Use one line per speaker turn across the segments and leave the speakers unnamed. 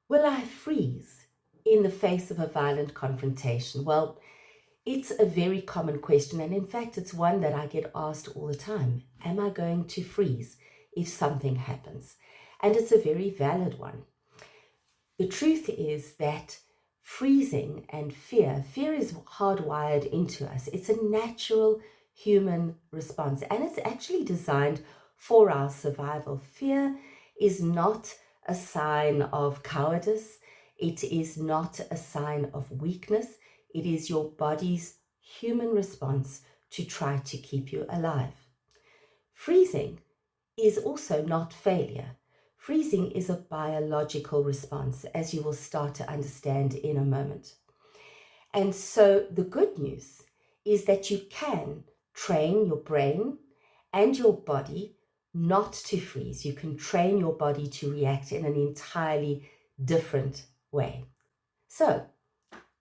Will I freeze in the face of a violent confrontation? Well, it's a very common question, and in fact, it's one that I get asked all the time. Am I going to freeze if something happens? And it's a very valid one. The truth is that freezing and fear is hardwired into us. It's a natural human response, and it's actually designed for our survival. Fear is not a sign of cowardice, it is not a sign of weakness. It is your body's human response to try to keep you alive. Freezing is also not failure. Freezing is a biological response, as you will start to understand in a moment. And so the good news is that you can train your brain and your body not to freeze. You can train your body to react in an entirely different way. So,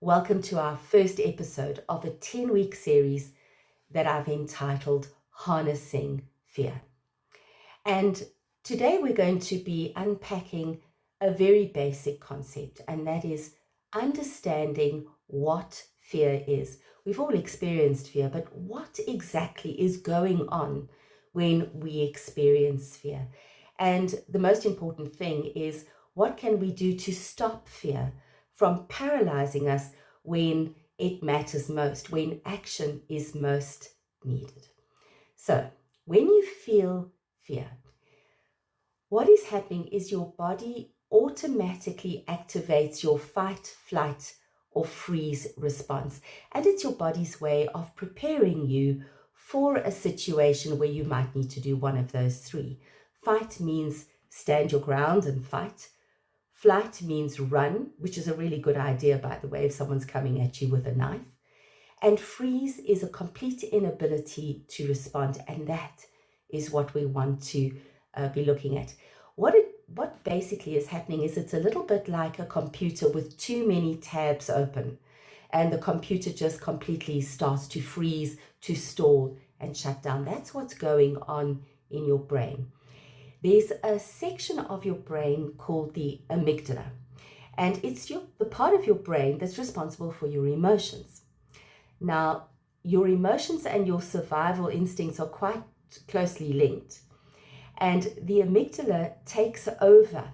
welcome to our first episode of a 10-week series that I've entitled Harnessing Fear. And today we're going to be unpacking a very basic concept, and that is understanding what fear is. We've all experienced fear, but what exactly is going on when we experience fear? And the most important thing is, what can we do to stop fear from paralyzing us when it matters most, when action is most needed? So, when you feel fear, what is happening is your body automatically activates your fight, flight, or freeze response. And it's your body's way of preparing you for a situation where you might need to do one of those three. Fight means stand your ground and fight. Flight means run, which is a really good idea, by the way, if someone's coming at you with a knife. And freeze is a complete inability to respond, and that is what we want to be looking at. What basically is happening is it's a little bit like a computer with too many tabs open, and the computer just completely starts to freeze, to stall, and shut down. That's what's going on in your brain. There's a section of your brain called the amygdala, and it's the part of your brain that's responsible for your emotions. Now, your emotions and your survival instincts are quite closely linked. And the amygdala takes over.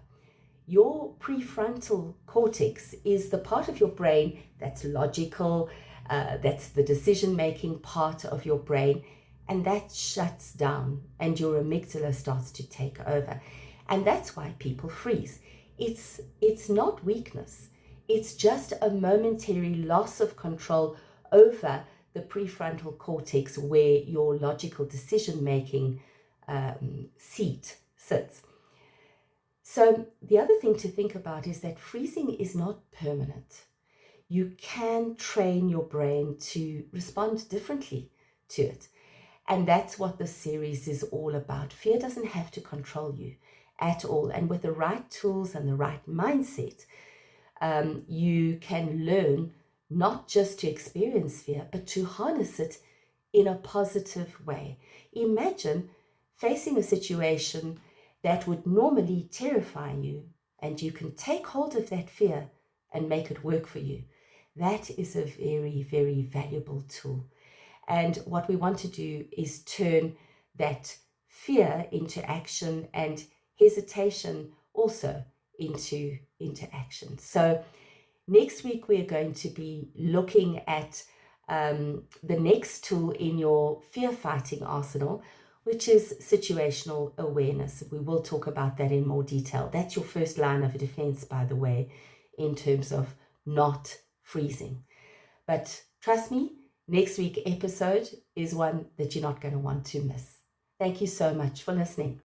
Your prefrontal cortex is the part of your brain that's logical, that's the decision-making part of your brain, and that shuts down, and your amygdala starts to take over. And that's why people freeze. It's not weakness. It's just a momentary loss of control over the prefrontal cortex, where your logical decision-making seat sits. So the other thing to think about is that freezing is not permanent. You can train your brain to respond differently to it. And that's what this series is all about. Fear doesn't have to control you at all. And with the right tools and the right mindset, you can learn not just to experience fear, but to harness it in a positive way. Imagine facing a situation that would normally terrify you, and you can take hold of that fear and make it work for you. That is a very, very valuable tool. And what we want to do is turn that fear into action, and hesitation also into action. So next week, we're going to be looking at the next tool in your fear fighting arsenal, which is situational awareness. We will talk about that in more detail. That's your first line of defense, by the way, in terms of not freezing. But trust me, next week's episode is one that you're not going to want to miss. Thank you so much for listening.